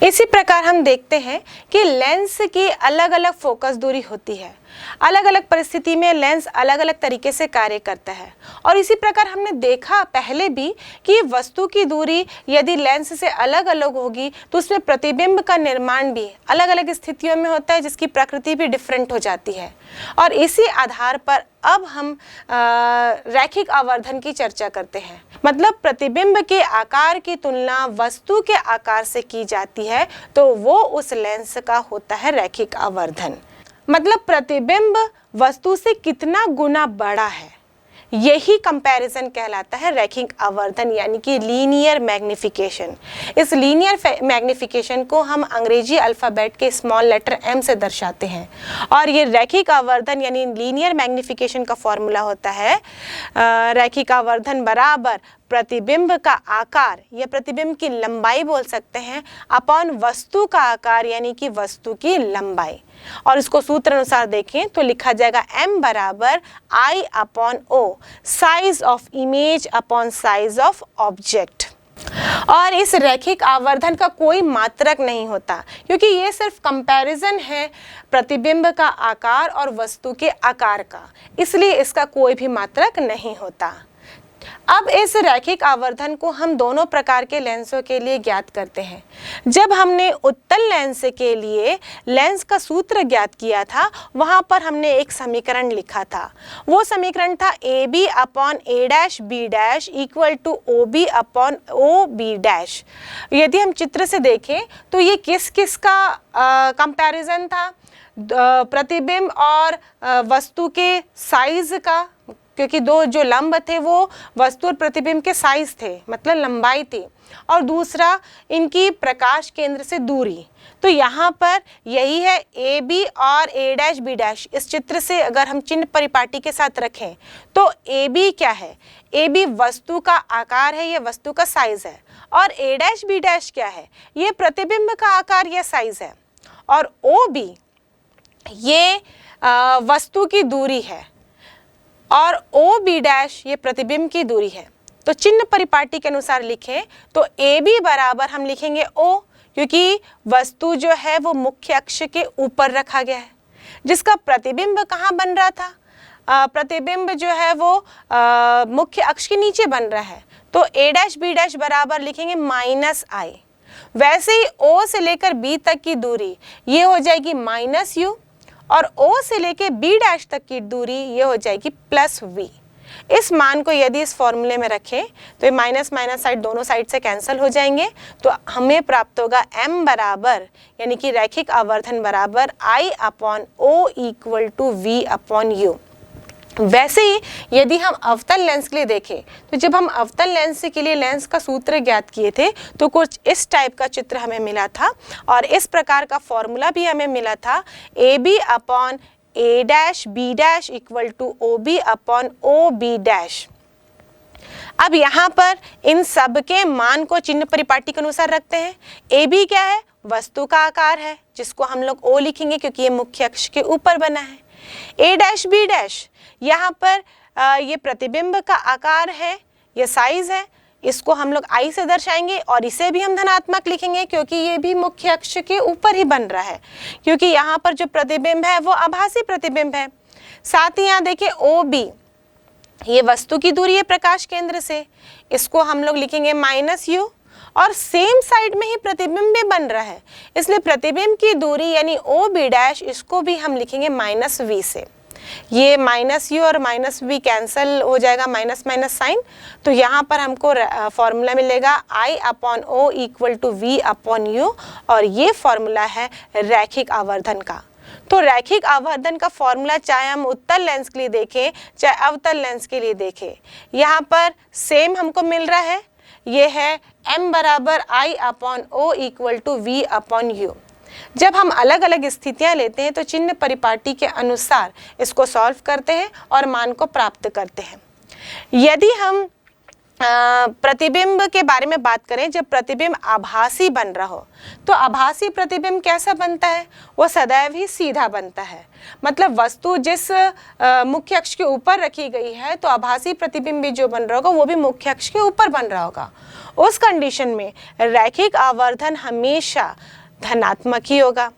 इसी प्रकार हम देखते हैं कि लेंस की अलग अलग फोकस दूरी होती है। अलग अलग परिस्थिति में लेंस अलग अलग तरीके से कार्य करता है। और इसी प्रकार हमने देखा पहले भी कि वस्तु की दूरी यदि लेंस से अलग अलग होगी तो उसमें प्रतिबिंब का निर्माण भी अलग अलग स्थितियों में होता है, जिसकी प्रकृति भी डिफरेंट हो जाती है। और इसी आधार पर अब हम रैखिक आवर्धन की चर्चा करते हैं। मतलब प्रतिबिंब के आकार की तुलना वस्तु के आकार से की जाती है तो वो उस लेंस का होता है रैखिक आवर्धन। मतलब प्रतिबिंब वस्तु से कितना गुना बड़ा है, यही कंपैरिजन कहलाता है रैखिक आवर्धन, यानी कि लीनियर मैग्निफिकेशन। इस लीनियर मैग्निफिकेशन को हम अंग्रेजी अल्फ़ाबेट के स्मॉल लेटर m से दर्शाते हैं। और ये रैखिक आवर्धन यानी लीनियर मैग्निफिकेशन का फॉर्मूला होता है रैखिक आवर्धन बराबर प्रतिबिंब का आकार या प्रतिबिंब की लंबाई बोल सकते हैं अपॉन वस्तु का आकार यानी कि वस्तु की लंबाई। और इसको सूत्र अनुसार देखें तो लिखा जाएगा m बराबर I upon O, size of image upon size of object. और इस रैखिक आवर्धन का कोई मात्रक नहीं होता, क्योंकि ये सिर्फ कंपैरिजन है प्रतिबिंब का आकार और वस्तु के आकार का, इसलिए इसका कोई भी मात्रक नहीं होता। अब इस रैखिक आवर्धन को हम दोनों प्रकार के लेंसों के लिए ज्ञात करते हैं। जब हमने उत्तल लेंस के लिए लेंस का सूत्र ज्ञात किया था, वहां पर हमने एक समीकरण लिखा था। वो समीकरण था AB upon A dash B dash equal to OB upon OB dash. यदि हम चित्र से देखें तो ये किस किस का कंपैरिजन था? प्रतिबिंब और वस्तु के साइज का, क्योंकि दो जो लंब थे वो वस्तु और प्रतिबिंब के साइज थे, मतलब लंबाई थी। और दूसरा इनकी प्रकाश केंद्र से दूरी। तो यहाँ पर यही है AB और A डैश B डैश। इस चित्र से अगर हम चिन्ह परिपाटी के साथ रखें तो AB क्या है? AB वस्तु का आकार है, ये वस्तु का साइज है। और A डैश B डैश क्या है? ये प्रतिबिंब का आकार या साइज है। और OB ये वस्तु की दूरी है और OB डैश ये प्रतिबिंब की दूरी है। तो चिन्ह परिपाटी के अनुसार लिखें तो AB बराबर हम लिखेंगे O, क्योंकि वस्तु जो है वो मुख्य अक्ष के ऊपर रखा गया है, जिसका प्रतिबिंब कहाँ बन रहा था? प्रतिबिंब जो है वो मुख्य अक्ष के नीचे बन रहा है। तो A डैश B डैश बराबर लिखेंगे माइनस I। वैसे ही O से लेकर B तक की दूरी ये हो जाएगी माइनस U, और O से लेके B डैश तक की दूरी ये हो जाएगी प्लस V। इस मान को यदि इस फॉर्मूले में रखें तो ये माइनस माइनस साइड दोनों साइड से कैंसिल हो जाएंगे, तो हमें प्राप्त होगा m बराबर यानी कि रैखिक आवर्धन बराबर I upon O equal to V upon U। वैसे ही यदि हम अवतल लेंस के लिए देखें तो जब हम अवतल लेंस के लिए लेंस का सूत्र ज्ञात किए थे तो कुछ इस टाइप का चित्र हमें मिला था और इस प्रकार का फॉर्मूला भी हमें मिला था AB upon A dash B dash equal to OB upon OB dash. अब यहाँ पर इन सब के मान को चिन्ह परिपाटी के अनुसार रखते हैं। AB क्या है? वस्तु का आकार है, जिसको हम लोग O लिखेंगे क्योंकि ये मुख्य अक्ष के ऊपर बना है। A डैश B डैश यहाँ पर ये प्रतिबिंब का आकार है, ये साइज है, इसको हम लोग I से दर्शाएंगे और इसे भी हम धनात्मक लिखेंगे क्योंकि ये भी मुख्य अक्ष के ऊपर ही बन रहा है, क्योंकि यहाँ पर जो प्रतिबिंब है वो आभासी प्रतिबिंब है। साथ ही यहाँ देखिए OB ये वस्तु की दूरी है प्रकाश केंद्र से, इसको हम लोग लिखेंगे माइनस U, और सेम साइड में ही प्रतिबिंब भी बन रहा है, इसलिए प्रतिबिंब की दूरी यानी OB डैश इसको भी हम लिखेंगे माइनस V से। ये माइनस U और माइनस V कैंसिल हो जाएगा, माइनस माइनस साइन। तो यहाँ पर हमको फॉर्मूला मिलेगा I upon O equal to V upon U, और ये फॉर्मूला है रैखिक आवर्धन का। तो रैखिक आवर्धन का फॉर्मूला चाहे हम उत्तल लेंस के लिए देखें चाहे अवतल लेंस के लिए देखें, यहाँ पर सेम हमको मिल रहा है। ये है m बराबर I upon O equal to V upon U। जब हम अलग अलग स्थितियां लेते हैं तो चिन्ह परिपाटी के अनुसार इसको सॉल्व करते हैं और मान को प्राप्त करते हैं। यदि हम प्रतिबिंब के बारे में बात करें, जब प्रतिबिंब आभासी बन रहा हो तो आभासी प्रतिबिंब कैसा बनता है? वो सदैव ही सीधा बनता है। मतलब वस्तु जिस मुख्य अक्ष के ऊपर रखी गई है तो आभासी प्रतिबिंब भी जो बन रहा होगा वो भी मुख्य अक्ष के ऊपर बन रहा होगा। उस कंडीशन में रैखिक आवर्धन हमेशा धनात्मक ही होगा।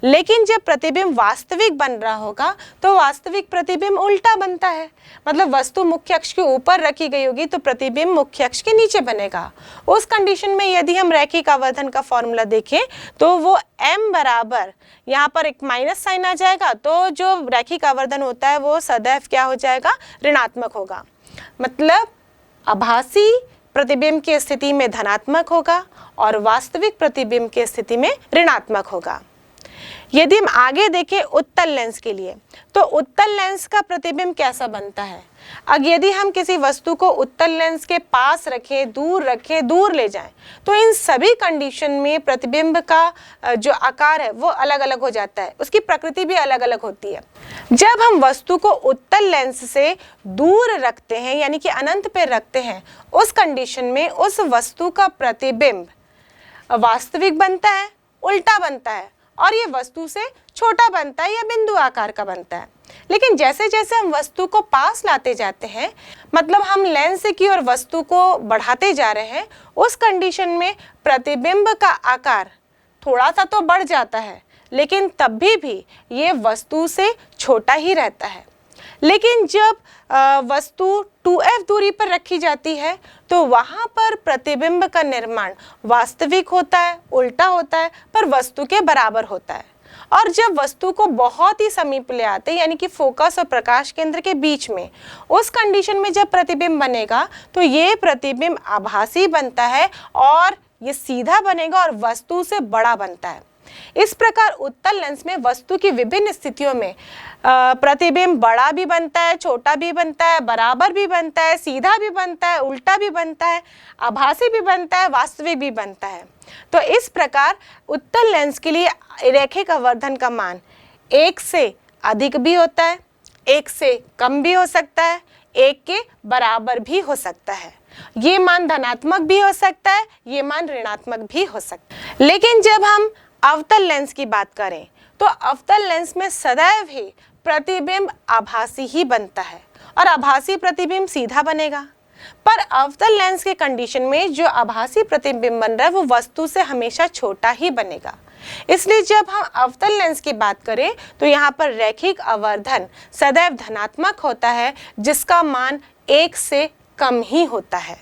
लेकिन जब प्रतिबिंब वास्तविक बन रहा होगा तो वास्तविक प्रतिबिंब उल्टा बनता है। मतलब वस्तु मुख्य अक्ष के ऊपर रखी गई होगी तो प्रतिबिंब मुख्य अक्ष के नीचे बनेगा। उस कंडीशन में यदि हम रैखिक आवर्धन का फॉर्मूला देखें तो वो m बराबर, यहाँ पर एक माइनस साइन आ जाएगा, तो जो रैखिक आवर्धन होता है वो सदैव क्या हो जाएगा? ऋणात्मक होगा। मतलब आभासी प्रतिबिंब की स्थिति में धनात्मक होगा और वास्तविक प्रतिबिंब की स्थिति में ऋणात्मक होगा। यदि हम आगे देखें उत्तल लेंस के लिए तो उत्तल लेंस का प्रतिबिंब कैसा बनता है? अब यदि हम किसी वस्तु को उत्तल लेंस के पास रखें, दूर ले जाएं, तो इन सभी कंडीशन में प्रतिबिंब का जो आकार है वो अलग अलग हो जाता है, उसकी प्रकृति भी अलग अलग होती है। जब हम वस्तु को उत्तल लेंस से दूर रखते हैं यानी कि अनंत पे रखते हैं, उस कंडीशन में उस वस्तु का प्रतिबिंब वास्तविक बनता है, उल्टा बनता है और ये वस्तु से छोटा बनता है या बिंदु आकार का बनता है। लेकिन जैसे जैसे हम वस्तु को पास लाते जाते हैं, मतलब हम लेंस की ओर वस्तु को बढ़ाते जा रहे हैं, उस कंडीशन में प्रतिबिंब का आकार थोड़ा सा तो बढ़ जाता है लेकिन तब भी ये वस्तु से छोटा ही रहता है। लेकिन जब वस्तु 2f दूरी पर रखी जाती है तो वहाँ पर प्रतिबिंब का निर्माण वास्तविक होता है, उल्टा होता है, पर वस्तु के बराबर होता है। और जब वस्तु को बहुत ही समीप ले आते यानी कि फोकस और प्रकाश केंद्र के बीच में, उस कंडीशन में जब प्रतिबिंब बनेगा तो ये प्रतिबिंब आभासी बनता है और ये सीधा बनेगा और वस्तु से बड़ा बनता है। इस प्रकार उत्तल लेंस में वस्तु की विभिन्न स्थितियों में प्रतिबिंब बड़ा भी बनता है, छोटा भी बनता है, बराबर भी बनता है, सीधा भी बनता है, उल्टा भी बनता है, आभासी भी बनता है, वास्तविक भी बनता है। तो इस प्रकार उत्तल लेंस के लिए रैखिक आवर्धन का मान 1 से अधिक भी होता है, 1 से कम भी हो सकता है, 1 के बराबर भी हो सकता है। ये मान धनात्मक भी हो सकता है, ये मान ऋणात्मक भी हो सकता है। लेकिन जब हम अवतल लेंस की बात करें तो अवतल लेंस में सदैव ही प्रतिबिंब आभासी ही बनता है और आभासी प्रतिबिंब सीधा बनेगा। पर अवतल लेंस के कंडीशन में जो आभासी प्रतिबिंब बन रहा है वो वस्तु से हमेशा छोटा ही बनेगा। इसलिए जब हम अवतल लेंस की बात करें तो यहाँ पर रैखिक आवर्धन सदैव धनात्मक होता है जिसका मान 1 से कम ही होता है।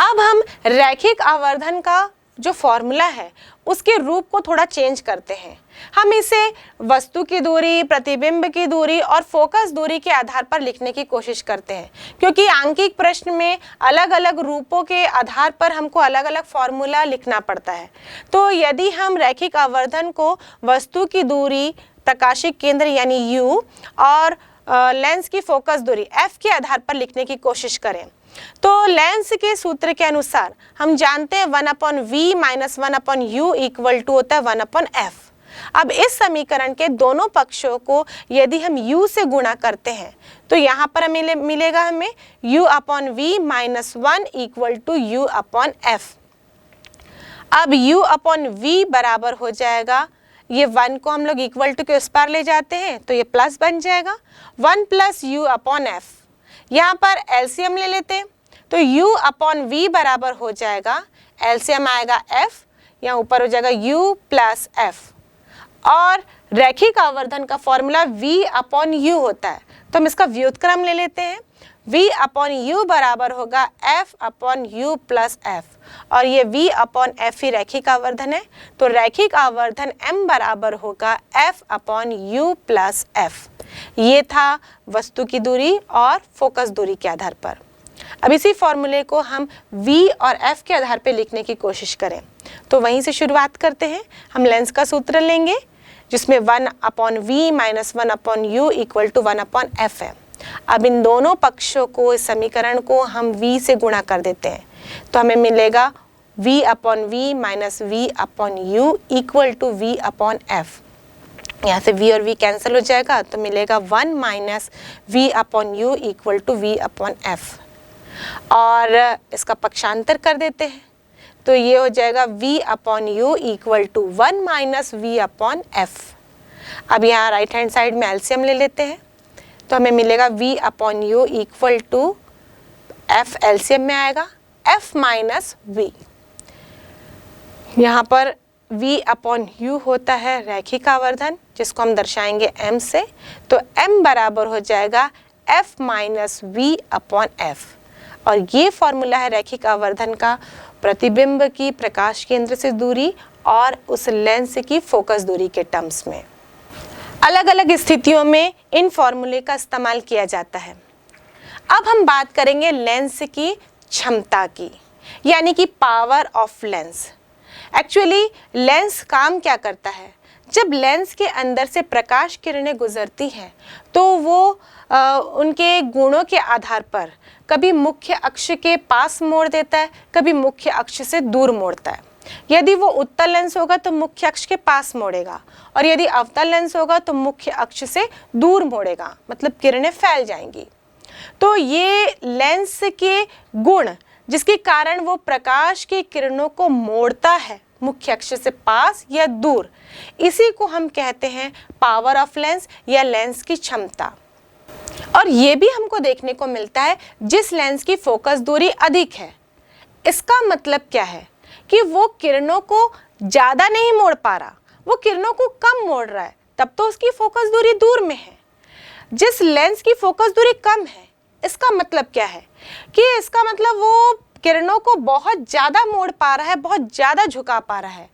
अब हम रैखिक आवर्धन का जो फॉर्मूला है उसके रूप को थोड़ा चेंज करते हैं। हम इसे वस्तु की दूरी, प्रतिबिंब की दूरी और फोकस दूरी के आधार पर लिखने की कोशिश करते हैं, क्योंकि आंकिक प्रश्न में अलग अलग रूपों के आधार पर हमको अलग अलग फॉर्मूला लिखना पड़ता है। तो यदि हम रैखिक आवर्धन को वस्तु की दूरी, प्रकाशिक केंद्र यानी u और लेंस की फोकस दूरी f के आधार पर लिखने की कोशिश करें तो लेंस के सूत्र के अनुसार हम जानते हैं 1/v minus 1/u equal to होता है 1/f। अब इस समीकरण के दोनों पक्षों को यदि हम u से गुणा करते हैं तो यहाँ पर हमें मिलेगा हमें u/v minus 1 equal to u/f। अब u/v बराबर हो जाएगा, ये 1 को हम लोग इक्वल टू के उस पार ले जाते हैं तो ये प्लस बन जाएगा 1 प्लस u/f। यहाँ पर एलसीएम ले लेते हैं तो u/v बराबर हो जाएगा, एलसीएम आएगा f, यहाँ ऊपर हो जाएगा u प्लस f। और रैखिक आवर्धन का फॉर्मूला v/u होता है तो हम इसका व्युत्क्रम ले लेते हैं, v/u बराबर होगा f/u प्लस f और ये v/f ही रैखिक आवर्धन है। तो रैखिक आवर्धन m बराबर होगा f/u प्लस f। ये था वस्तु की दूरी और फोकस दूरी के आधार पर। अब इसी फॉर्मूले को हम v और f के आधार पर लिखने की कोशिश करें तो वहीं से शुरुआत करते हैं। हम लेंस का सूत्र लेंगे जिसमें 1/v minus 1/u equal to 1/f है। अब इन दोनों पक्षों को, इस समीकरण को हम v से गुणा कर देते हैं तो हमें मिलेगा v/v minus v/u equal to v/f। यहाँ से v और v कैंसिल हो जाएगा तो मिलेगा 1 minus v/u equal to v/f। और इसका पक्षांतर कर देते हैं तो ये हो जाएगा v/u equal to 1 minus v/f। अब यहाँ राइट हैंड साइड में एलसीएम ले लेते हैं तो हमें मिलेगा v/u equal to f, LCM में आएगा f माइनस v। यहाँ पर v/u होता है रैखिक आवर्धन जिसको हम दर्शाएंगे m से, तो m बराबर हो जाएगा f माइनस v/f। और ये फॉर्मूला है रैखिक आवर्धन का प्रतिबिंब की प्रकाश केंद्र से दूरी और उस लेंस की फोकस दूरी के टर्म्स में। अलग अलग स्थितियों में इन फॉर्मूले का इस्तेमाल किया जाता है। अब हम बात करेंगे लेंस की क्षमता की, यानी कि power of lens. Actually lens काम क्या करता है, जब लेंस के अंदर से प्रकाश किरणें गुजरती हैं तो वो उनके गुणों के आधार पर कभी मुख्य अक्ष के पास मोड़ देता है, कभी मुख्य अक्ष से दूर मोड़ता है। यदि वो उत्तल लेंस होगा तो मुख्य अक्ष के पास मोड़ेगा और यदि अवतल लेंस होगा तो मुख्य अक्ष से दूर मोड़ेगा, मतलब किरणें फैल जाएंगी। तो ये लेंस के गुण जिसके कारण वो प्रकाश की किरणों को मोड़ता है मुख्य अक्ष से पास या दूर, इसी को हम कहते हैं पावर ऑफ लेंस या लेंस की क्षमता। और ये भी हमको देखने को मिलता है जिस लेंस की फोकस दूरी अधिक है, इसका मतलब क्या है कि वो किरणों को ज़्यादा नहीं मोड़ पा रहा, वो किरणों को कम मोड़ रहा है, तब तो उसकी फोकस दूरी दूर में है। जिस लेंस की फोकस दूरी कम है, इसका मतलब क्या है कि इसका मतलब वो किरणों को बहुत ज़्यादा मोड़ पा रहा है, बहुत ज़्यादा झुका पा रहा है,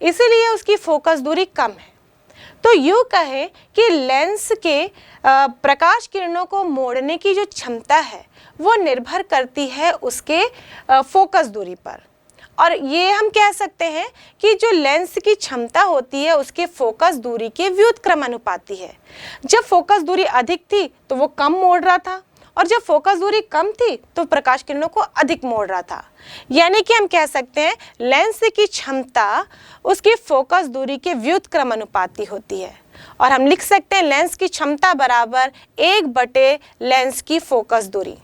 इसीलिए उसकी फोकस दूरी कम है। तो यूँ कहें कि लेंस के प्रकाश किरणों को मोड़ने की जो क्षमता है वो निर्भर करती है उसके फोकस दूरी पर। और ये हम कह सकते हैं कि जो लेंस की क्षमता होती है उसके फोकस दूरी के व्युत्क्रमानुपाती है। जब फोकस दूरी अधिक थी तो वो कम मोड़ रहा था और जब फोकस दूरी कम थी तो प्रकाश किरणों को अधिक मोड़ रहा था। यानी कि हम कह सकते हैं लेंस की क्षमता उसकी फोकस दूरी के व्युत्क्रमानुपाती होती है। और हम लिख सकते हैं लेंस की क्षमता बराबर 1/, लेंस की फोकस दूरी।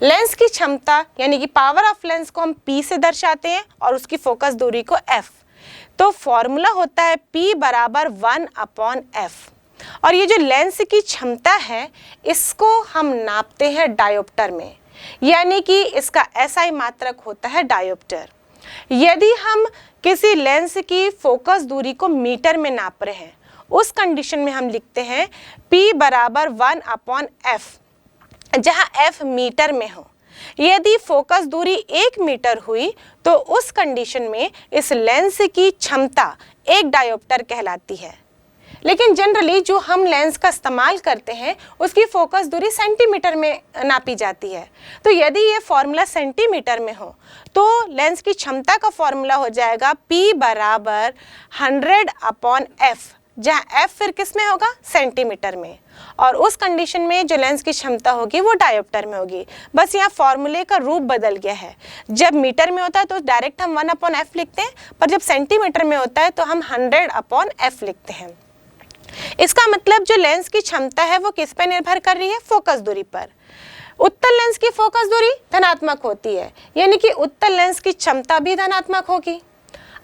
लेंस की क्षमता यानी कि पावर ऑफ लेंस को हम P से दर्शाते हैं और उसकी फोकस दूरी को F। तो फॉर्मूला होता है P बराबर 1/f। और ये जो लेंस की क्षमता है इसको हम नापते हैं डायोप्टर में, यानी कि इसका SI मात्रक होता है डायोप्टर। यदि हम किसी लेंस की फोकस दूरी को मीटर में नाप रहे हैं, उस कंडीशन में हम लिखते हैं P बराबर 1/f, जहाँ f मीटर में हो। यदि फोकस दूरी 1 मीटर हुई तो उस कंडीशन में इस लेंस की क्षमता 1 डायोप्टर कहलाती है। लेकिन जनरली जो हम लेंस का इस्तेमाल करते हैं उसकी फोकस दूरी सेंटीमीटर में नापी जाती है। तो यदि ये फॉर्मूला सेंटीमीटर में हो तो लेंस की क्षमता का फॉर्मूला हो जाएगा P बराबर 100/f, जहाँ f फिर किस में होगा, सेंटीमीटर में। और उस कंडीशन में जो लेंस की क्षमता होगी वो डायोप्टर में होगी। बस यहाँ फॉर्मूले का रूप बदल गया है। जब मीटर में होता है तो डायरेक्ट हम 1/f लिखते हैं, पर जब सेंटीमीटर में होता है तो हम 100/f लिखते हैं। इसका मतलब जो लेंस की क्षमता है वो किस पे निर्भर कर रही है, फोकस दूरी पर। उत्तल लेंस की फोकस दूरी धनात्मक होती है, यानी कि उत्तल लेंस की क्षमता भी धनात्मक होगी।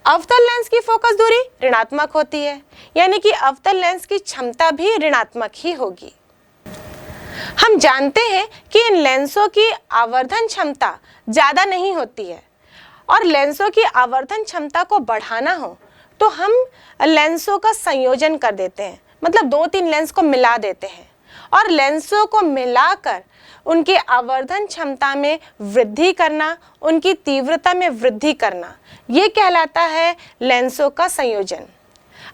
अवतल लेंस की फोकस दूरी ऋणात्मक होती है, यानी कि अवतल लेंस की क्षमता भी ऋणात्मक ही होगी। हम जानते हैं कि इन लेंसों की आवर्धन क्षमता ज़्यादा नहीं होती है और लेंसों की आवर्धन क्षमता को बढ़ाना हो तो हम लेंसों का संयोजन कर देते हैं, मतलब 2-3 लेंस को मिला देते हैं और लेंसों को मिलाकर उनकी आवर्धन क्षमता में वृद्धि करना, उनकी तीव्रता में वृद्धि करना, ये कहलाता है लेंसों का संयोजन।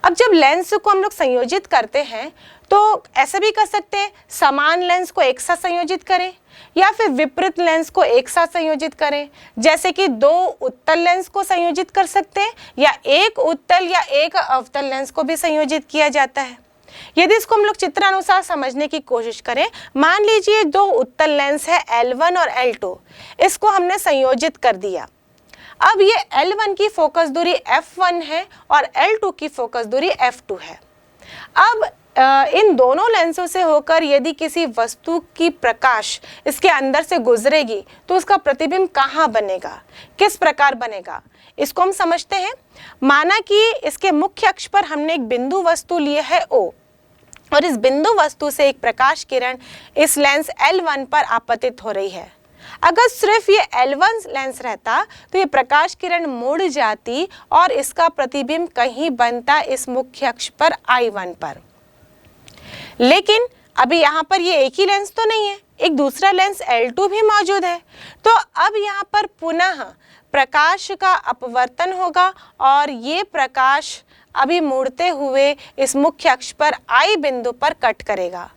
अब जब लेंस को हम लोग संयोजित करते हैं तो ऐसा भी कर सकते हैं, समान लेंस को एक साथ संयोजित करें या फिर विपरीत लेंस को एक साथ संयोजित करें। जैसे कि 2 उत्तल लेंस को संयोजित कर सकते हैं या 1 उत्तल या 1 अवतल लेंस को भी संयोजित किया जाता है। यदि इसको हम लोग चित्रानुसार समझने की कोशिश करें, मान लीजिए 2 उत्तल लेंस है L1 और L2, इसको हमने संयोजित कर दिया। अब ये L1 की फोकस दूरी f1 है और L2 की फोकस दूरी f2 है। अब इन दोनों लेंसों से होकर यदि किसी वस्तु की प्रकाश इसके अंदर से गुजरेगी तो उसका प्रतिबिंब कहाँ बनेगा, किस प्रकार बनेगा, इसको हम समझते हैं। माना कि इसके मुख्य अक्ष पर हमने एक बिंदु वस्तु लिए है O, और इस बिंदु वस्तु से एक प्रकाश किरण इस लेंस L1 पर आपतित हो रही है। अगर सिर्फ ये L1 लेंस रहता तो ये प्रकाश किरण मुड़ जाती और इसका प्रतिबिंब कहीं बनता इस मुख्य अक्ष पर I1 पर। लेकिन अभी यहाँ पर ये एक ही लेंस तो नहीं है, एक दूसरा लेंस L2 भी मौजूद है। तो अब यहाँ पर पुनः प्रकाश का अपवर्तन होगा और ये प्रकाश अभी मुड़ते हुए इस मुख्य अक्ष पर I बिंदु पर कट करेगा।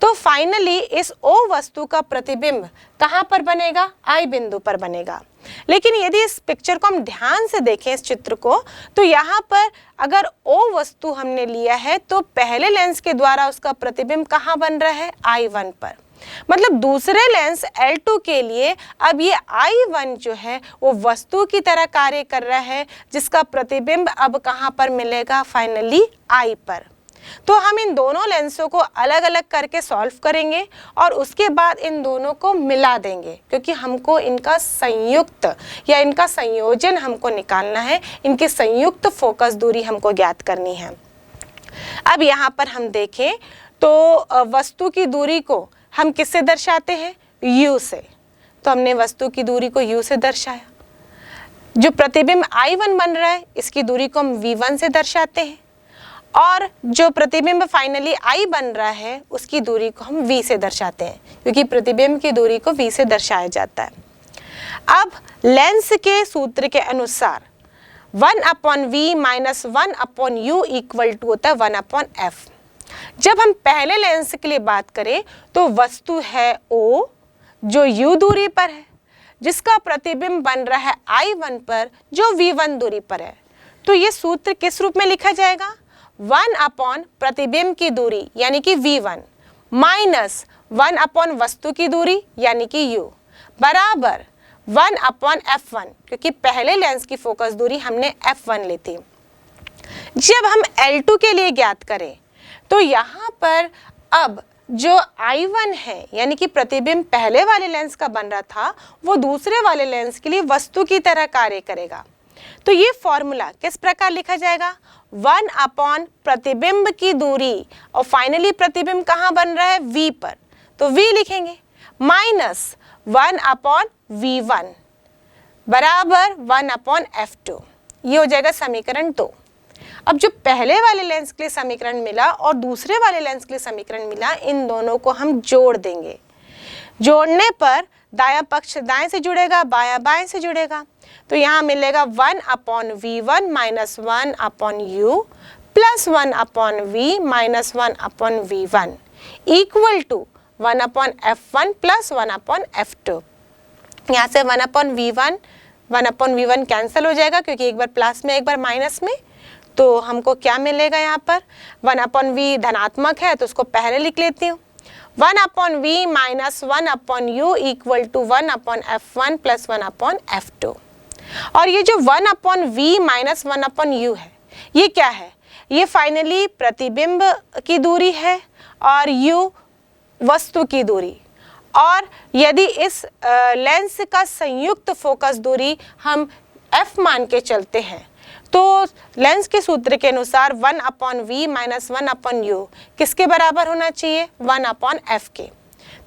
तो फाइनली इस O वस्तु का प्रतिबिंब कहाँ पर बनेगा, I बिंदु पर बनेगा। लेकिन यदि इस पिक्चर को हम ध्यान से देखें, इस चित्र को, तो यहाँ पर अगर O वस्तु हमने लिया है तो पहले लेंस के द्वारा उसका प्रतिबिंब कहाँ बन रहा है, I1 पर। मतलब दूसरे लेंस L2 के लिए अब ये I1 जो है वो वस्तु की तरह कार्य कर रहा है, जिसका प्रतिबिंब अब कहाँ पर मिलेगा, फाइनली I पर। तो हम इन दोनों लेंसों को अलग अलग करके सॉल्व करेंगे और उसके बाद इन दोनों को मिला देंगे, क्योंकि हमको इनका संयुक्त या इनका संयोजन हमको निकालना है, इनकी संयुक्त फोकस दूरी हमको ज्ञात करनी है। अब यहाँ पर हम देखें तो वस्तु की दूरी को हम किससे दर्शाते हैं, U से। तो हमने वस्तु की दूरी को U से दर्शाया। जो प्रतिबिंब I1 बन रहा है इसकी दूरी को हम V1 से दर्शाते हैं, और जो प्रतिबिंब फाइनली I बन रहा है उसकी दूरी को हम V से दर्शाते हैं, क्योंकि प्रतिबिंब की दूरी को V से दर्शाया जाता है। अब लेंस के सूत्र के अनुसार 1/V - 1/U इक्वल टू होता है 1/F। जब हम पहले लेंस के लिए बात करें तो वस्तु है O जो U दूरी पर है, जिसका प्रतिबिंब बन रहा है I1 पर जो V1 दूरी पर है। तो ये सूत्र किस रूप में लिखा जाएगा, 1/ प्रतिबिंब की दूरी यानी कि V1 माइनस 1/ वस्तु की दूरी यानी कि U बराबर 1/F1, क्योंकि पहले लेंस की फोकस दूरी हमने F1 ली थी। जब हम L2 के लिए ज्ञात करें तो यहाँ पर अब जो I1 है यानी कि प्रतिबिंब पहले वाले लेंस का बन रहा था वो दूसरे वाले लेंस के लिए वस्तु की तरह कार्य करेगा। तो ये फॉर्मूला किस प्रकार लिखा जाएगा, 1/ प्रतिबिंब की दूरी, और फाइनली प्रतिबिंब कहाँ बन रहा है, V पर, तो V लिखेंगे माइनस 1/V1 बराबर 1/F2। ये हो जाएगा समीकरण 2। अब जो पहले वाले लेंस के लिए समीकरण मिला और दूसरे वाले लेंस के लिए समीकरण मिला, इन दोनों को हम जोड़ देंगे। जोड़ने पर दायां पक्ष दाएं से जुड़ेगा, बायां बाएं से जुड़ेगा। तो यहाँ मिलेगा 1/V1 - 1/U plus 1/V - 1/V1 equal to 1/F1 plus 1/F2। यहाँ से 1/V1 कैंसिल हो जाएगा, क्योंकि एक बार प्लस में एक बार माइनस में। तो हमको क्या मिलेगा, यहाँ पर 1/V धनात्मक है तो उसको पहले लिख लेती हूँ, 1/V - 1/U equal to 1/F1 plus 1/F2। और ये जो 1/V - 1/U है ये क्या है, ये फाइनली प्रतिबिंब की दूरी है और U वस्तु की दूरी। और यदि इस लेंस का संयुक्त फोकस दूरी हम F मान के चलते हैं तो लेंस के सूत्र के अनुसार 1/V - 1/U किसके बराबर होना चाहिए, 1/F के।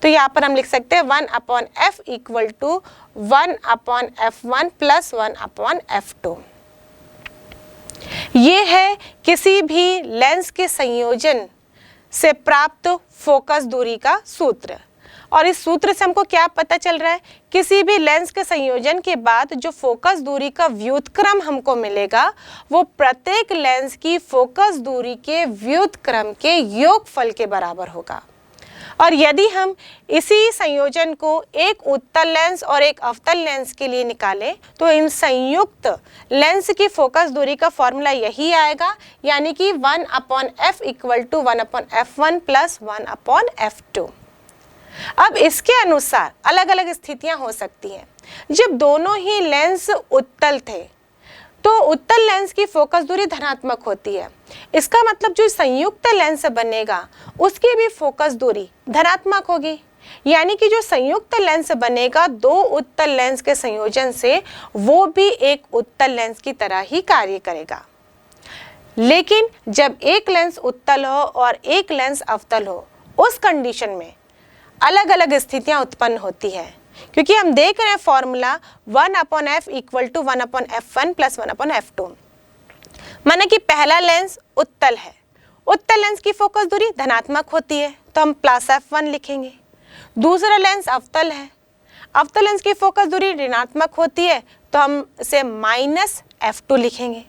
तो यहाँ पर हम लिख सकते हैं 1/F equal to 1/F1 plus 1/F2। ये है किसी भी लेंस के संयोजन से प्राप्त फोकस दूरी का सूत्र। और इस सूत्र से हमको क्या पता चल रहा है, किसी भी लेंस के संयोजन के बाद जो फोकस दूरी का व्युत्क्रम हमको मिलेगा वो प्रत्येक लेंस की फोकस दूरी के व्युत्क्रम के योगफल के बराबर होगा। और यदि हम इसी संयोजन को एक उत्तल लेंस और एक अवतल लेंस के लिए निकालें तो इन संयुक्त लेंस की फोकस दूरी का फॉर्मूला यही आएगा, यानी कि 1/F equal to 1/F1 plus 1/F2। अब इसके अनुसार अलग अलग स्थितियां हो सकती हैं। जब दोनों ही लेंस उत्तल थे तो उत्तल लेंस की फोकस दूरी धनात्मक होती है। इसका मतलब जो संयुक्त लेंस बनेगा उसकी भी फोकस दूरी धनात्मक होगी, यानी कि जो संयुक्त लेंस बनेगा दो उत्तल लेंस के संयोजन से वो भी एक उत्तल लेंस की तरह ही कार्य करेगा। लेकिन जब एक लेंस उत्तल हो और एक लेंस अवतल हो, उस कंडीशन में अलग अलग स्थितियां उत्पन्न होती है, क्योंकि हम देख रहे हैं फॉर्मूला 1/f = 1/f1 + 1/f2। माना कि पहला लेंस उत्तल है, उत्तल लेंस की फोकस दूरी धनात्मक होती है तो हम +f1 लिखेंगे। दूसरा लेंस अवतल है, अवतल लेंस की फोकस दूरी ऋणात्मक होती है तो हम इसे -f2 लिखेंगे।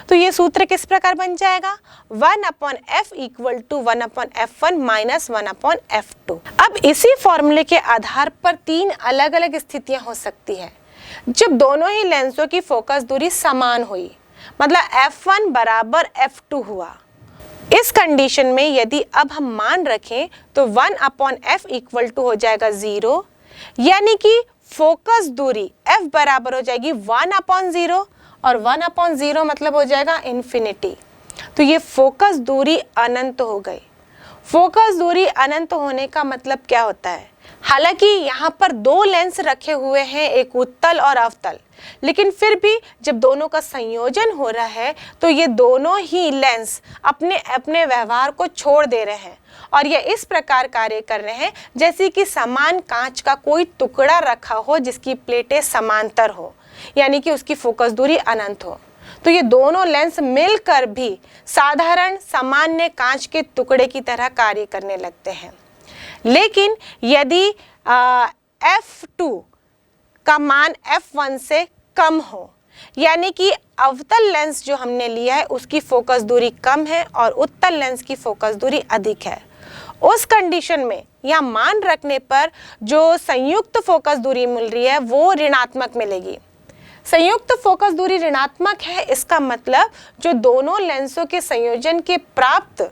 तो ये सूत्र किस प्रकार बन जाएगा, 1/f = 1/f1 - 1/f2। अब इसी फॉर्मूले के आधार पर तीन अलग अलग स्थितियां हो सकती है जब दोनों ही लेंसों की फोकस दूरी समान हुई, मतलब f1 = f2 हुआ। इस कंडीशन में यदि अब हम मान रखें तो 1/f = हो जाएगा 0, यानी कि फोकस दूरी f बराबर हो जाएगी 1/0 और 1/0 मतलब हो जाएगा इन्फिनिटी। तो ये फोकस दूरी अनंत हो गई। फोकस दूरी अनंत होने का मतलब क्या होता है, हालांकि यहाँ पर दो लेंस रखे हुए हैं, एक उत्तल और अवतल, लेकिन फिर भी जब दोनों का संयोजन हो रहा है तो ये दोनों ही लेंस अपने अपने व्यवहार को छोड़ दे रहे हैं और ये इस प्रकार कार्य कर रहे हैं जैसे कि समान कांच का कोई टुकड़ा रखा हो जिसकी प्लेटें समांतर हो, यानी कि उसकी फोकस दूरी अनंत हो। तो ये दोनों लेंस मिलकर भी साधारण सामान्य कांच के टुकड़े की तरह कार्य करने लगते हैं। लेकिन यदि f2 का मान f1 से कम हो, यानी कि अवतल लेंस जो हमने लिया है उसकी फोकस दूरी कम है और उत्तल लेंस की फोकस दूरी अधिक है, उस कंडीशन में या मान रखने पर जो संयुक्त फोकस दूरी मिल रही है वो ऋणात्मक मिलेगी। संयुक्त फोकस दूरी ऋणात्मक है, इसका मतलब जो दोनों लेंसों के संयोजन के प्राप्त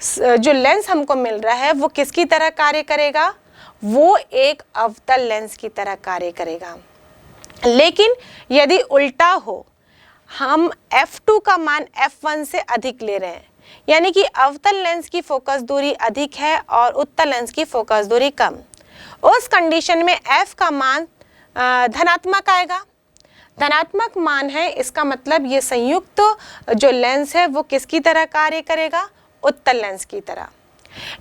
जो लेंस हमको मिल रहा है वो किसकी तरह कार्य करेगा, वो एक अवतल लेंस की तरह कार्य करेगा। लेकिन यदि उल्टा हो, हम f2 का मान f1 से अधिक ले रहे हैं, यानी कि अवतल लेंस की फोकस दूरी अधिक है और उत्तल लेंस की फोकस दूरी कम, उस कंडीशन में f का मान धनात्मक आएगा। धनात्मक मान है, इसका मतलब ये संयुक्त जो लेंस है वो किसकी तरह कार्य करेगा, उत्तल लेंस की तरह।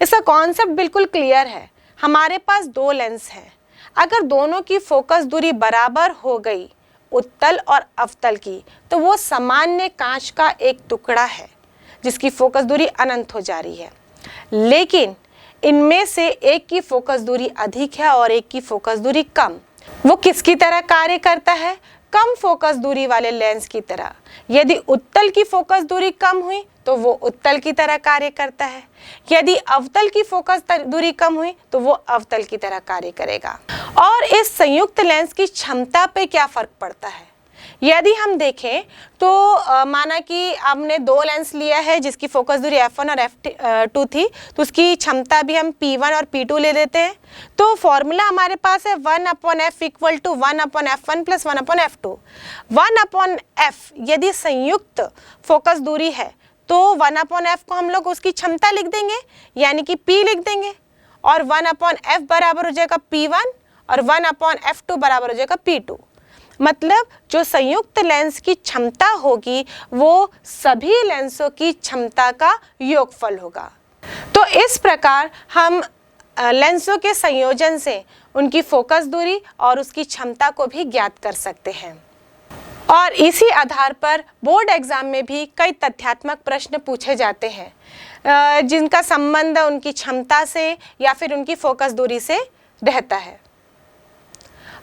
इसका कॉन्सेप्ट बिल्कुल क्लियर है। हमारे पास दो लेंस हैं, अगर दोनों की फोकस दूरी बराबर हो गई उत्तल और अवतल की, तो वो सामान्य कांच का एक टुकड़ा है जिसकी फोकस दूरी अनंत हो जा रही है। लेकिन इनमें से एक की फोकस दूरी अधिक है और एक की फोकस दूरी कम, वो किसकी तरह कार्य करता है, कम फोकस दूरी वाले लेंस की तरह। यदि उत्तल की फोकस दूरी कम हुई तो वो उत्तल की तरह कार्य करता है, यदि अवतल की फोकस दूरी कम हुई तो वो अवतल की तरह कार्य करेगा। और इस संयुक्त लेंस की क्षमता पे क्या फर्क पड़ता है, यदि हम देखें तो माना कि आपने दो लेंस लिया है जिसकी फोकस दूरी f1 और f2 थी, तो उसकी क्षमता भी हम p1 और p2 ले लेते हैं। तो फॉर्मूला हमारे पास है 1/f = 1/f1 + 1/f2। 1/f यदि संयुक्त फोकस दूरी है तो 1/f को हम लोग उसकी क्षमता लिख देंगे, यानी कि p लिख देंगे, और 1/f बराबर हो जाएगा p1 और 1/f2 बराबर हो जाएगा p2। मतलब जो संयुक्त लेंस की क्षमता होगी वो सभी लेंसों की क्षमता का योगफल होगा। तो इस प्रकार हम लेंसों के संयोजन से उनकी फोकस दूरी और उसकी क्षमता को भी ज्ञात कर सकते हैं। और इसी आधार पर बोर्ड एग्जाम में भी कई तथ्यात्मक प्रश्न पूछे जाते हैं जिनका संबंध उनकी क्षमता से या फिर उनकी फोकस दूरी से रहता है,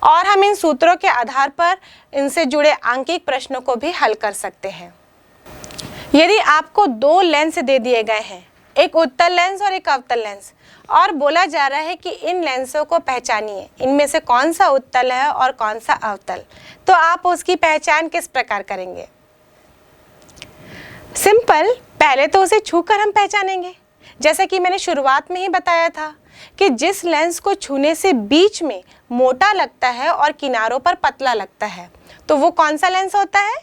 और हम इन सूत्रों के आधार पर इनसे जुड़े आंकिक प्रश्नों को भी हल कर सकते हैं। यदि आपको दो लेंस दे दिए गए हैं, एक उत्तल लेंस और एक अवतल लेंस, और बोला जा रहा है कि इन लेंसों को पहचानिए, इनमें से कौन सा उत्तल है और कौन सा अवतल, तो आप उसकी पहचान किस प्रकार करेंगे? सिंपल, पहले तो उसे छूकर हम पहचानेंगे। जैसा कि मैंने शुरुआत में ही बताया था कि जिस लेंस को छूने से बीच में मोटा लगता है और किनारों पर पतला लगता है, तो वो कौन सा लेंस होता है?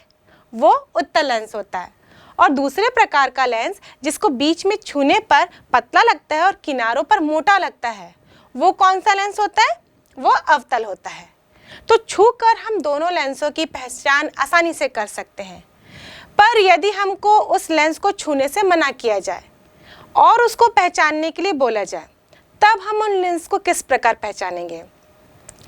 वो उत्तल लेंस होता है। और दूसरे प्रकार का लेंस जिसको बीच में छूने पर पतला लगता है और किनारों पर मोटा लगता है, वो कौन सा लेंस होता है? वो अवतल होता है। तो छूकर हम दोनों लेंसों की पहचान आसानी से कर सकते हैं। पर यदि हमको उस लेंस को छूने से मना किया जाए और उसको पहचानने के लिए बोला जाए, तब हम उन लेंस को किस प्रकार पहचानेंगे?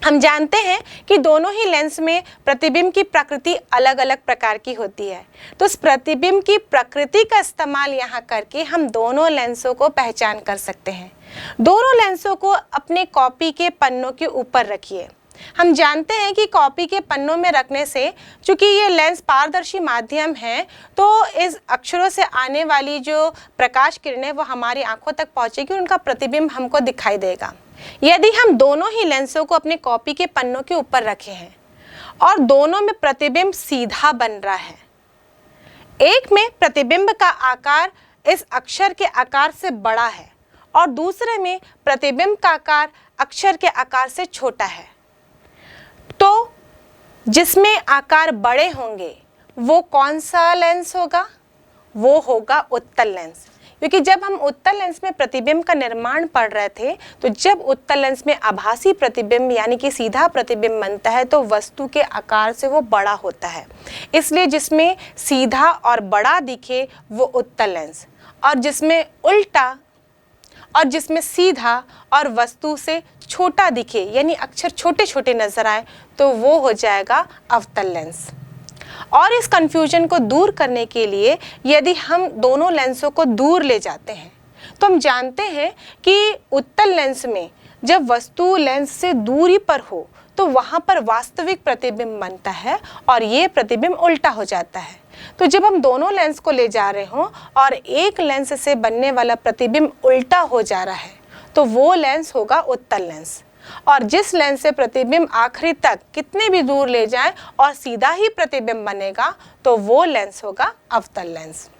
हम जानते हैं कि दोनों ही लेंस में प्रतिबिंब की प्रकृति अलग अलग प्रकार की होती है। तो उस प्रतिबिंब की प्रकृति का इस्तेमाल यहाँ करके हम दोनों लेंसों को पहचान कर सकते हैं। दोनों लेंसों को अपने कॉपी के पन्नों के ऊपर रखिए। हम जानते हैं कि कॉपी के पन्नों में रखने से, चूंकि ये लेंस पारदर्शी माध्यम है, तो इस अक्षरों से आने वाली जो प्रकाश किरणें वो हमारी आंखों तक पहुंचेगी, उनका प्रतिबिंब हमको दिखाई देगा। यदि हम दोनों ही लेंसों को अपने कॉपी के पन्नों के ऊपर रखे हैं और दोनों में प्रतिबिंब सीधा बन रहा है, एक में प्रतिबिंब का आकार इस अक्षर के आकार से बड़ा है और दूसरे में प्रतिबिंब का आकार अक्षर के आकार से छोटा है, तो जिसमें आकार बड़े होंगे वो कौन सा लेंस होगा? वो होगा उत्तल लेंस। क्योंकि जब हम उत्तल लेंस में प्रतिबिंब का निर्माण पढ़ रहे थे, तो जब उत्तल लेंस में आभासी प्रतिबिंब यानी कि सीधा प्रतिबिंब बनता है तो वस्तु के आकार से वो बड़ा होता है। इसलिए जिसमें सीधा और बड़ा दिखे वो उत्तल लेंस, और जिसमें उल्टा और जिसमें सीधा और वस्तु से छोटा दिखे यानी अक्षर छोटे छोटे नजर आए, तो वो हो जाएगा अवतल लेंस। और इस कंफ्यूजन को दूर करने के लिए यदि हम दोनों लेंसों को दूर ले जाते हैं, तो हम जानते हैं कि उत्तल लेंस में जब वस्तु लेंस से दूरी पर हो तो वहाँ पर वास्तविक प्रतिबिंब बनता है और ये प्रतिबिंब उल्टा हो जाता है। तो जब हम दोनों लेंस को ले जा रहे हों और एक लेंस से बनने वाला प्रतिबिंब उल्टा हो जा रहा है, तो वो लेंस होगा उत्तल लेंस। और जिस लेंस से प्रतिबिंब आखिरी तक कितने भी दूर ले जाए और सीधा ही प्रतिबिंब बनेगा, तो वो लेंस होगा अवतल लेंस।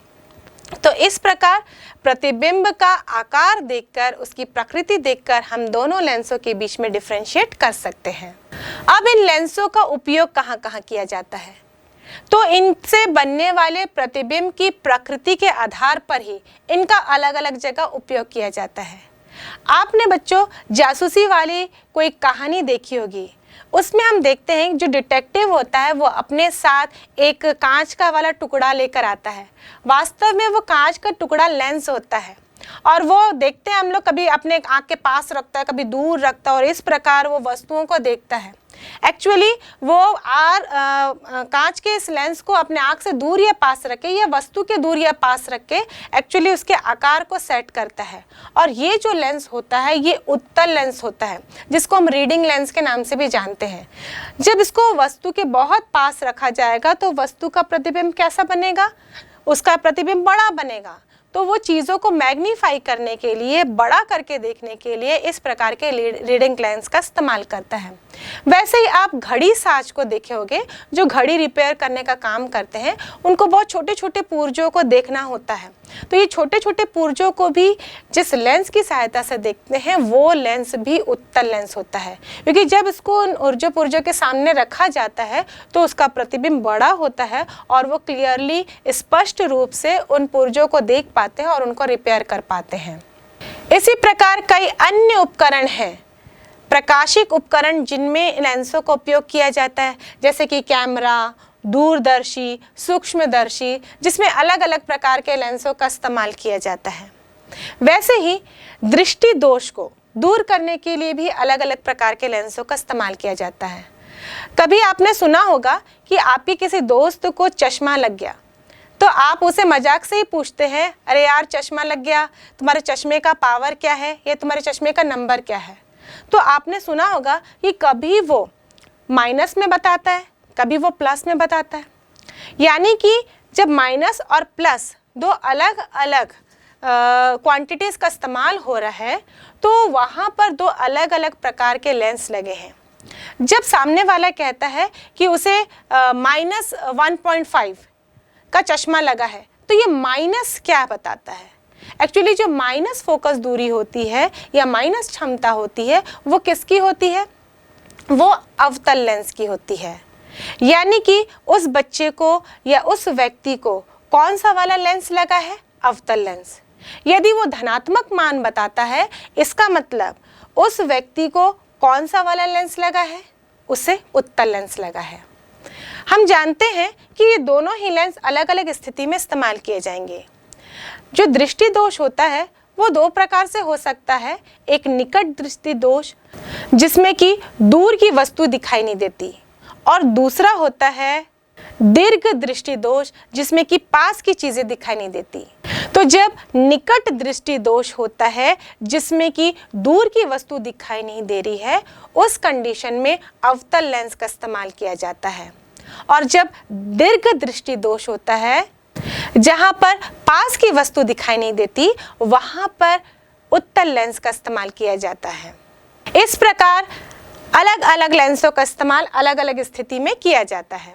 तो इस प्रकार प्रतिबिंब का आकार देखकर, उसकी प्रकृति देखकर हम दोनों लेंसों के बीच में डिफरेंशिएट कर सकते हैं। अब इन लेंसों का उपयोग कहाँ कहाँ किया जाता है? तो इनसे बनने वाले प्रतिबिंब की प्रकृति के आधार पर ही इनका अलग अलग जगह उपयोग किया जाता है। आपने बच्चों जासूसी वाली कोई कहानी देखी होगी, उसमें हम देखते हैं जो डिटेक्टिव होता है वो अपने साथ एक कांच का वाला टुकड़ा लेकर आता है। वास्तव में वो कांच का टुकड़ा लेंस होता है और वो देखते हैं हम लोग, कभी अपने आँख के पास रखता है, कभी दूर रखता है और इस प्रकार वो वस्तुओं को देखता है। एक्चुअली वो कांच के इस लेंस को अपने आँख से दूर या पास रखे या वस्तु के दूर या पास रख के एक्चुअली उसके आकार को सेट करता है। और ये जो लेंस होता है ये उत्तल लेंस होता है, जिसको हम रीडिंग लेंस के नाम से भी जानते हैं। जब इसको वस्तु के बहुत पास रखा जाएगा तो वस्तु का प्रतिबिंब कैसा बनेगा? उसका प्रतिबिंब बड़ा बनेगा। तो वो चीज़ों को मैग्नीफाई करने के लिए, बड़ा करके देखने के लिए इस प्रकार के रीडिंग लेंस का इस्तेमाल करता है। वैसे ही आप घड़ी साज को देखे होंगे, जो घड़ी रिपेयर करने का काम करते हैं, उनको बहुत छोटे छोटे पुर्जों को देखना होता है। तो ये छोटे छोटे पुर्जों को भी जिस लेंस की सहायता से देखते हैं वो लेंस भी उत्तल लेंस होता है, क्योंकि जब इसको उन ऊर्जों पुर्जों के सामने रखा जाता है तो उसका प्रतिबिंब बड़ा होता है और वो क्लियरली स्पष्ट रूप से उन पुर्जों को देख पाते हैं और उनको रिपेयर कर पाते हैं। इसी प्रकार कई अन्य उपकरण हैं, प्रकाशिक उपकरण, जिनमें लेंसों का उपयोग किया जाता है, जैसे कि कैमरा, दूरदर्शी, सूक्ष्मदर्शी, जिसमें अलग अलग प्रकार के लेंसों का इस्तेमाल किया जाता है। वैसे ही दृष्टि दोष को दूर करने के लिए भी अलग अलग प्रकार के लेंसों का इस्तेमाल किया जाता है। कभी आपने सुना होगा कि आपके किसी दोस्त को चश्मा लग गया, तो आप उसे मजाक से ही पूछते हैं, अरे यार चश्मा लग गया, तुम्हारे चश्मे का पावर क्या है या तुम्हारे चश्मे का नंबर क्या है? तो आपने सुना होगा कि कभी वो माइनस में बताता है, कभी वो प्लस में बताता है। यानी कि जब माइनस और प्लस दो अलग अलग क्वांटिटीज़ का इस्तेमाल हो रहा है तो वहाँ पर दो अलग अलग प्रकार के लेंस लगे हैं। जब सामने वाला कहता है कि उसे -1.5 का चश्मा लगा है, तो ये माइनस क्या बताता है? एक्चुअली जो माइनस फोकस दूरी होती है या माइनस क्षमता होती है वो किसकी होती है? वो अवतल लेंस की होती है। यानी कि उस बच्चे को या उस व्यक्ति को कौन सा वाला लेंस लगा है? अवतल लेंस। यदि वो धनात्मक मान बताता है, इसका मतलब उस व्यक्ति को कौन सा वाला लेंस लगा है? उसे उत्तल लेंस लगा है। हम जानते हैं कि ये दोनों ही लेंस अलग अलग स्थिति में इस्तेमाल किए जाएंगे। जो दृष्टि दोष होता है वो दो प्रकार से हो सकता है। एक निकट दृष्टि दोष जिसमें कि दूर की वस्तु दिखाई नहीं देती, और दूसरा होता है दीर्घ दृष्टि दोष जिसमें कि पास की चीजें दिखाई नहीं देती। तो जब निकट दृष्टि दोष होता है जिसमें कि दूर की वस्तु दिखाई नहीं दे रही है, उस कंडीशन में अवतल लेंस का इस्तेमाल किया जाता है। और जब दीर्घ दृष्टि दोष होता है जहां पर पास की वस्तु दिखाई नहीं देती, वहां पर उत्तल लेंस का इस्तेमाल किया जाता है। इस प्रकार अलग अलग लेंसों का इस्तेमाल अलग अलग स्थिति में किया जाता है।